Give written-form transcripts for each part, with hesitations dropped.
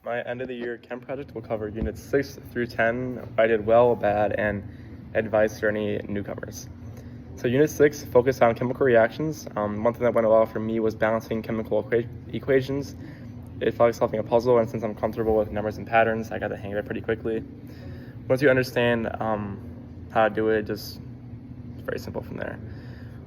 My end of the year chem project will cover units 6 through 10, what I did well, bad, and advice for any newcomers. So unit 6 focused on chemical reactions. One thing that went well for me was balancing chemical equations. It felt like solving a puzzle, and since I'm comfortable with numbers and patterns, I got the hang of it pretty quickly. Once you understand how to do it, it's very simple from there.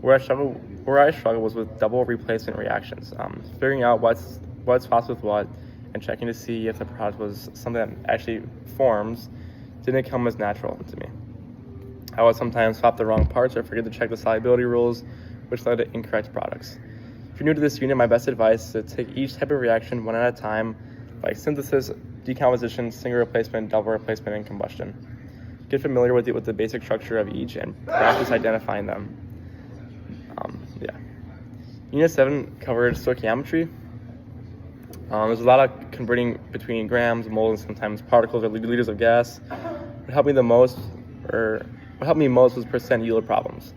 Where I struggled was with double replacement reactions, figuring out what's swaps with what, and checking to see if the product was something that actually forms didn't come as natural to me. I would sometimes swap the wrong parts or forget to check the solubility rules, which led to incorrect products. If you're new to this unit, my best advice is to take each type of reaction one at a time, like synthesis, decomposition, single replacement, double replacement, and combustion. Get familiar with the basic structure of each and practice identifying them. Unit 7 covered stoichiometry. There's a lot of converting between grams, moles, and sometimes particles or liters of gas. What helped me most was percent yield problems.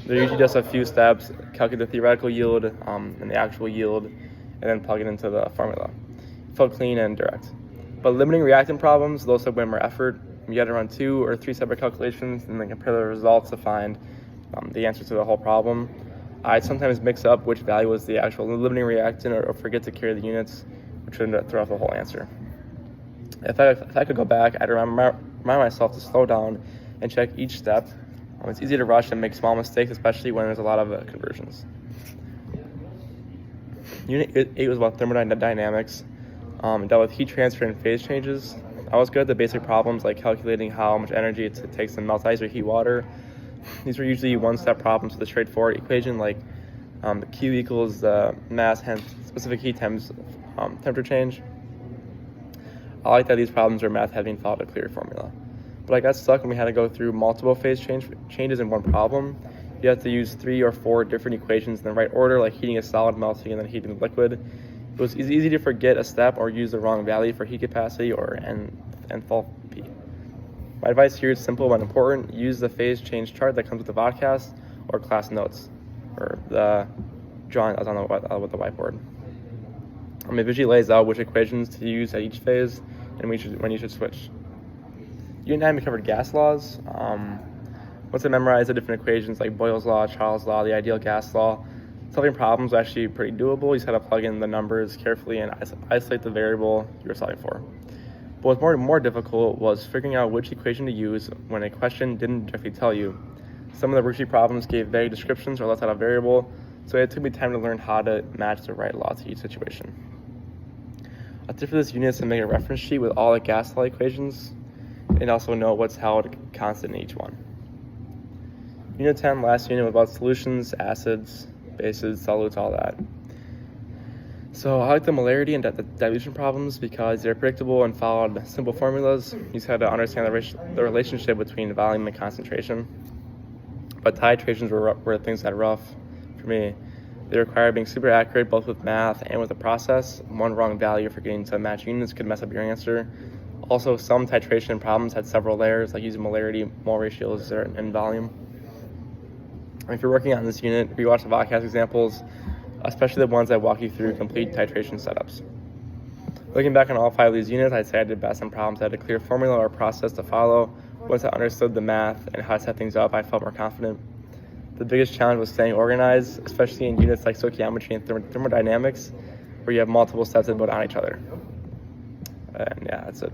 They're usually just a few steps: calculate the theoretical yield and the actual yield, and then plug it into the formula. It felt clean and direct. But limiting reactant problems, those took way more effort. You had to run 2 or 3 separate calculations and then compare the results to find the answer to the whole problem. I'd sometimes mix up which value was the actual limiting reactant or forget to carry the units, which would throw off the whole answer. If I could go back, I'd remind myself to slow down and check each step. It's easy to rush and make small mistakes, especially when there's a lot of conversions. Unit 8 was about thermodynamics. It dealt with heat transfer and phase changes. I was good at the basic problems like calculating how much energy it takes to melt ice or heat water. These were usually one-step problems with a straightforward equation like Q equals the mass times specific heat times temperature change. I like that these problems are math having followed a clear formula. But I got stuck when we had to go through multiple phase changes in one problem. You have to use 3 or 4 different equations in the right order, like heating a solid, melting, and then heating a liquid. It was easy to forget a step or use the wrong value for heat capacity or enthalpy. My advice here is simple but important. Use the phase change chart that comes with the vodcast or class notes, or the drawing that's on with the whiteboard. It visually lays out which equations to use at each phase and when you should switch. Unit 9, we covered gas laws. Once I memorized the different equations like Boyle's law, Charles' law, the ideal gas law, solving problems was actually pretty doable. You just had to plug in the numbers carefully and isolate the variable you were solving for. But what was more difficult was figuring out which equation to use when a question didn't directly tell you. Some of the worksheet problems gave vague descriptions or left out a variable, so it took me time to learn how to match the right law to each situation. A tip for this unit is to make a reference sheet with all the gas law equations and also know what's held constant in each one. Unit 10, last unit, was about solutions, acids, bases, solutes, all that. So I like the molarity and the dilution problems because they're predictable and followed simple formulas. You just had to understand the relationship between volume and concentration. But titrations were things that were rough for me. They require being super accurate both with math and with the process. One wrong value for getting to match units could mess up your answer. Also, some titration problems had several layers, like using molarity, mole ratios, and volume. And if you're working on this unit, rewatch the vodcast examples, especially the ones that walk you through complete titration setups. Looking back on all 5 of these units, I'd say I did best on problems that had a clear formula or process to follow. Once I understood the math and how to set things up, I felt more confident. The biggest challenge was staying organized, especially in units like stoichiometry and thermodynamics, where you have multiple steps that build on each other. And yeah, that's it.